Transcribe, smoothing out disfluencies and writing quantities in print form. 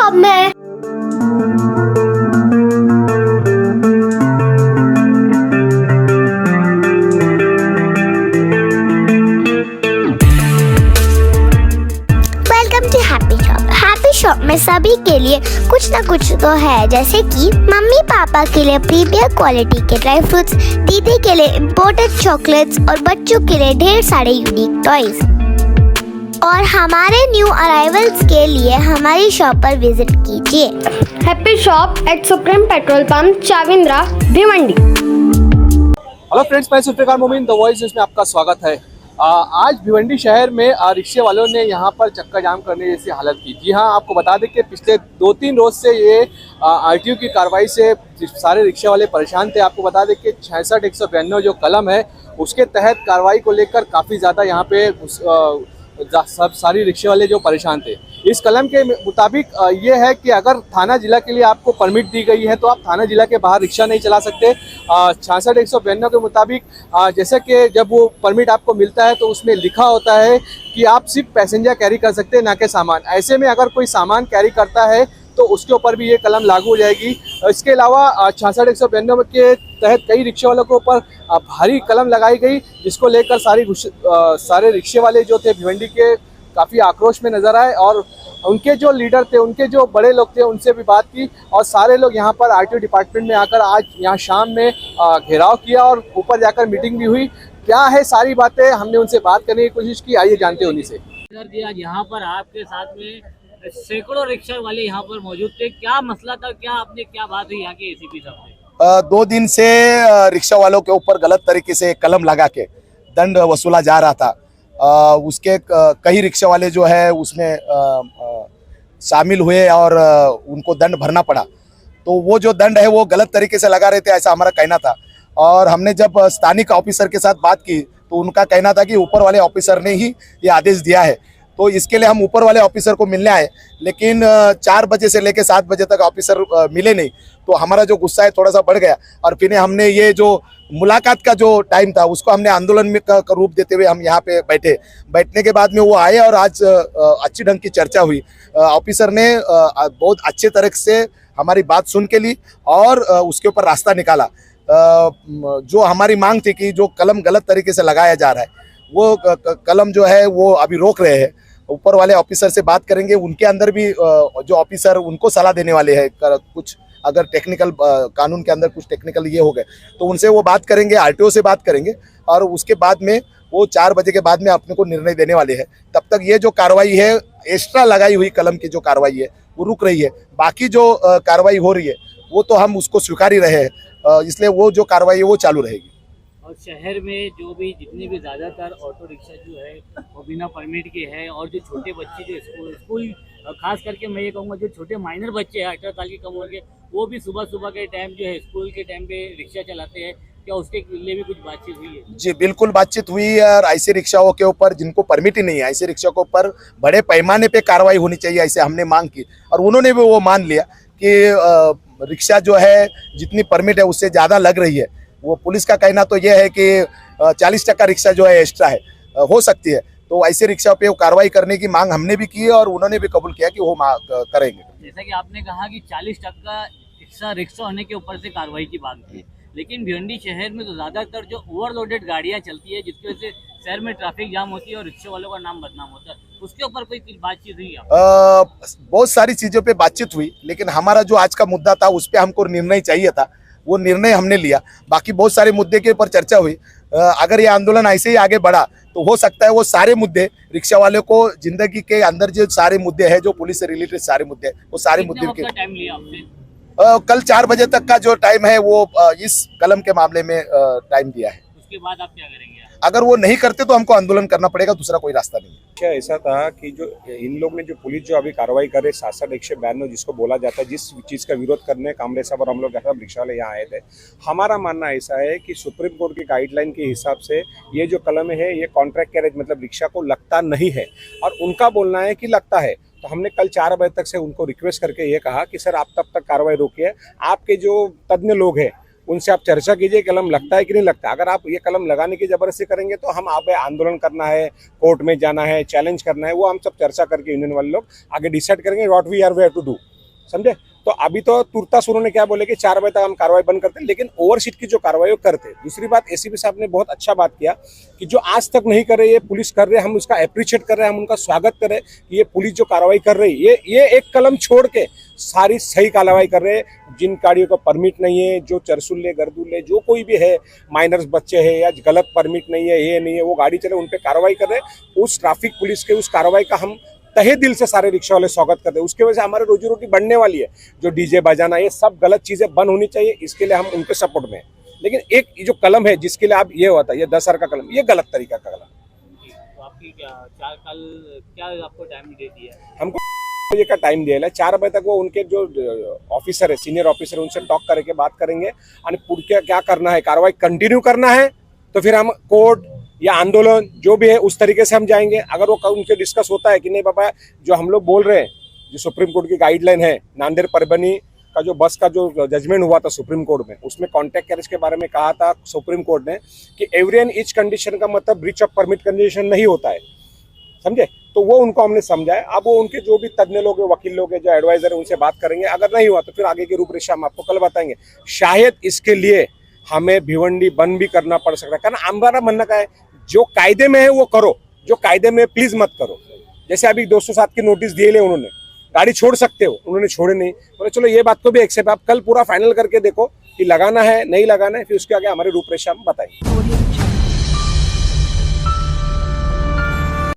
Shop में है। Welcome to Happy Shop. Happy Shop में सभी के लिए कुछ ना कुछ तो है, जैसे कि मम्मी पापा के लिए प्रीमियर क्वालिटी के ड्राई फ्रूट्स, दीदी के लिए इम्पोर्टेड चॉकलेट्स और बच्चों के लिए ढेर सारे यूनिक टॉयज। और हमारे न्यू अराइवल्स के लिए हमारी शॉप पर विजिट कीजिए। Happy Shop at Supreme petrol pump, Chavindra, Bhiwandi. Hello friends, मैं सुफ्रीकार मोमिन द वॉइस में आपका स्वागत है। आज भिवंडी शहर में रिक्शे वालों ने यहाँ पर चक्का जाम करने जैसी हालत की। जी हाँ, आपको बता दें कि पिछले 2-3 रोज से ये आरटीओ की कार्रवाई से सारे रिक्शे वाले परेशान थे। आपको बता दें कि 66-192 जो कलम है उसके तहत कार्रवाई को लेकर काफ़ी ज़्यादा यहाँ पे सब सारी रिक्शे वाले जो परेशान थे। इस कलम के मुताबिक ये है कि अगर थाना जिला के लिए आपको परमिट दी गई है तो आप थाना जिला के बाहर रिक्शा नहीं चला सकते। 66-192 के मुताबिक जैसे कि जब वो परमिट आपको मिलता है तो उसमें लिखा होता है कि आप सिर्फ पैसेंजर कैरी कर सकते हैं, ना कि सामान। ऐसे में अगर कोई सामान कैरी करता है तो उसके ऊपर भी ये कलम लागू हो जाएगी। इसके अलावा 66-192 के तहत कई रिक्शे वालों के ऊपर भारी कलम लगाई गई, जिसको लेकर सारे रिक्शे वाले जो थे भिवंडी के काफ़ी आक्रोश में नजर आए। और उनके जो लीडर थे, उनके जो बड़े लोग थे, उनसे भी बात की और सारे लोग यहाँ पर आरटीओ डिपार्टमेंट में आकर आज यहाँ शाम में घेराव किया और ऊपर जाकर मीटिंग भी हुई। क्या है सारी बातें, हमने उनसे बात करने की कोशिश की, आइए जानते हैं उन्हीं से। सर, आज यहाँ पर आपके साथ में सैकड़ों रिक्शा वाले यहाँ पर मौजूद थे, क्या मसला था, क्या आपने क्या बात हुई यहाँ के एसीपी साहब से? 2 दिन से रिक्शा वालों के ऊपर गलत तरीके से कलम लगा के दंड वसूला जा रहा था। उसके कई रिक्शा वाले जो है उसमें शामिल हुए और उनको दंड भरना पड़ा। तो वो जो दंड है वो गलत तरीके से लगा रहे थे, ऐसा हमारा कहना था। और हमने जब स्थानिक ऑफिसर के साथ बात की तो उनका कहना था कि ऊपर वाले ऑफिसर ने ही ये आदेश दिया है। तो इसके लिए हम ऊपर वाले ऑफिसर को मिलने आए, लेकिन 4 बजे से लेकर 7 बजे तक ऑफिसर मिले नहीं। तो हमारा जो गुस्सा है थोड़ा सा बढ़ गया और फिर हमने ये जो मुलाकात का जो टाइम था उसको हमने आंदोलन में का रूप देते हुए हम यहाँ पे बैठने के बाद में वो आए और आज अच्छी ढंग की चर्चा हुई। ऑफिसर ने बहुत अच्छे तरह से हमारी बात सुन के ली और उसके ऊपर रास्ता निकाला। जो हमारी मांग थी कि जो कलम गलत तरीके से लगाया जा रहा है वो कलम जो है वो अभी रोक रहे हैं। ऊपर वाले ऑफिसर से बात करेंगे, उनके अंदर भी जो ऑफिसर उनको सलाह देने वाले हैं, कुछ अगर टेक्निकल कानून के अंदर कुछ टेक्निकल ये हो गए तो उनसे वो बात करेंगे, आरटीओ से बात करेंगे और उसके बाद में वो 4 बजे के बाद में अपने को निर्णय देने वाले हैं। तब तक ये जो कार्रवाई है, एक्स्ट्रा लगाई हुई कलम की जो कार्रवाई है वो रुक रही है। बाकी जो कार्रवाई हो रही है वो तो हम उसको स्वीकार ही रहे हैं, इसलिए वो जो कार्रवाई है वो चालू रहेगी। और शहर में जो भी जितने भी ज़्यादातर ऑटो रिक्शा जो है वो बिना परमिट के है, और जो छोटे बच्चे जो स्कूल खास करके मैं ये कहूँगा जो छोटे माइनर बच्चे हैं 18 साल की कम उम्र के, वो भी सुबह के टाइम जो है स्कूल के टाइम पे रिक्शा चलाते हैं, क्या उसके लिए भी कुछ बातचीत हुई है? जी बिल्कुल बातचीत हुई है। और ऐसे रिक्शाओं के ऊपर जिनको परमिट ही नहीं है, ऐसे रिक्शा के ऊपर बड़े पैमाने पे कार्रवाई होनी चाहिए, ऐसे हमने मांग की और उन्होंने भी वो मान लिया कि रिक्शा जो है जितनी परमिट है उससे ज़्यादा लग रही है। वो पुलिस का कहना तो ये है कि 40% रिक्शा जो है एक्स्ट्रा है, हो सकती है। तो ऐसे रिक्शा पे कार्रवाई करने की मांग हमने भी की और उन्होंने भी कबूल किया कि वो करेंगे। जैसा कि आपने कहा कि 40% रिक्शा होने के ऊपर से कार्रवाई की बात की, लेकिन भिवंडी शहर में तो ज़्यादातर जो ओवरलोडेड गाड़ियाँ चलती है जिसकी वजह से शहर में ट्रैफिक जाम होती है और रिक्शे वालों का नाम बदनाम होता है, उसके ऊपर कोई बातचीत हुई? बहुत सारी चीज़ों पे बातचीत हुई, लेकिन हमारा जो आज का मुद्दा था उस पर हमको निर्णय चाहिए था, वो निर्णय हमने लिया। बाकी बहुत सारे मुद्दे के ऊपर चर्चा हुई। अगर ये आंदोलन ऐसे ही आगे बढ़ा तो हो सकता है वो सारे मुद्दे रिक्शा वालों को जिंदगी के अंदर जो सारे मुद्दे हैं, जो पुलिस से रिलेटेड सारे मुद्दे, वो सारे मुद्दे के टाइम लिया आपने? कल 4 बजे तक का जो टाइम है वो इस कलम के मामले में टाइम दिया है। उसके बाद आप क्या करेंगे? अगर वो नहीं करते तो हमको आंदोलन करना पड़ेगा, दूसरा कोई रास्ता नहीं। अच्छा, ऐसा था कि जो इन लोग ने जो पुलिस जो अभी कार्रवाई कर रहे 66-192 जिसको बोला जाता है, जिस चीज़ का विरोध करने कामरे साहब और हम लोग सब रिक्शा वाले यहाँ आए थे, हमारा मानना ऐसा है कि सुप्रीम कोर्ट की गाइडलाइन के हिसाब से ये जो कलम है ये कॉन्ट्रैक्ट कैरेज मतलब रिक्शा को लगता नहीं है, और उनका बोलना है कि लगता है। तो हमने कल 4 बजे तक से उनको रिक्वेस्ट करके ये कहा कि सर आप तब तक कार्रवाई रोकिए, आपके जो तज्ञ लोग हैं उनसे आप चर्चा कीजिए कलम लगता है कि नहीं लगता। अगर आप ये कलम लगाने की जबरदस्ती करेंगे तो हम आप आंदोलन करना है, कोर्ट में जाना है, चैलेंज करना है, वो हम सब चर्चा करके यूनियन वाले लोग आगे डिसाइड करेंगे what we are where to do. समझे। तो अभी तो तुरंत उन्होंने क्या बोले कि 4 बजे तक हम कार्रवाई बंद करते हैं, लेकिन ओवरसीट की जो कार्रवाई वो करते हैं। दूसरी बात, एसीपी साहब ने बहुत अच्छा बात किया कि जो आज तक नहीं कर रहे ये पुलिस कर रहे, हम उसका अप्रिशिएट कर रहे हैं, हम उनका स्वागत कर रहे हैं कि ये पुलिस जो कार्रवाई कर रही है ये एक कलम छोड़ के सारी सही कार्रवाई कर रहे हैं। जिन गाड़ियों का परमिट नहीं है, जो चरसुल्ले गर्दुल्ले जो कोई भी है, माइनर्स बच्चे हैं या गलत परमिट नहीं है, ये नहीं है, वो गाड़ी चले उन पर कार्रवाई कर रहे हैं। उस ट्रैफिक पुलिस के उस कार्रवाई का हम तहे दिल से सारे रिक्शा वाले स्वागत करते हैं। उसकी वजह से हमारी रोजी रोटी बढ़ने वाली है। जो डीजे बजाना, ये सब गलत चीजें बंद होनी चाहिए, इसके लिए हम उनके सपोर्ट में हैं। लेकिन एक जो कलम है जिसके लिए आप ये होता है, ये 10,000 का कलम, ये गलत तरीका का कलम। तो आपकी क्या आपको टाइम दे दिया? हमको बजे का टाइम दिया है, 4 बजे तक वो उनके जो ऑफिसर है, सीनियर ऑफिसर, उनसे टॉक करके बात करेंगे और पूरे क्या करना है, कार्रवाई कंटिन्यू करना है तो फिर हम कोर्ट या आंदोलन जो भी है उस तरीके से हम जाएंगे। अगर वो उनके डिस्कस होता है कि नहीं बाबा, जो हम लोग बोल रहे हैं, जो सुप्रीम कोर्ट की गाइडलाइन है, नांदेड़ परभनी का जो बस का जो जजमेंट हुआ था सुप्रीम कोर्ट में, उसमें कॉन्टैक्ट कैरेज के बारे में कहा था सुप्रीम कोर्ट ने कि एवरी एंड ईच कंडीशन का मतलब ब्रीच ऑफ परमिट कंडीशन नहीं होता है, समझे। तो वो उनको हमने समझाया। अब वो उनके जो भी तज्ञ लोग हैं, वकील लोग हैं, जो एडवाइजर है, उनसे बात करेंगे। अगर नहीं हुआ तो फिर आगे की रूपरेखा हम आपको कल बताएंगे। शायद इसके लिए हमें भिवंडी बंद भी करना पड़ सकता है, कारण हमारा मानना का है जो कायदे में है वो करो, जो कायदे में प्लीज मत करो। जैसे अभी 207 की नोटिस दिए ले, उन्होंने गाड़ी छोड़ सकते हो, उन्होंने छोड़े नहीं। बोले चलो ये बात को भी एक्सेप्ट, आप कल पूरा फाइनल करके देखो कि लगाना है नहीं लगाना है, फिर उसके आगे हमारी रूपरेखा हम बताएंगे।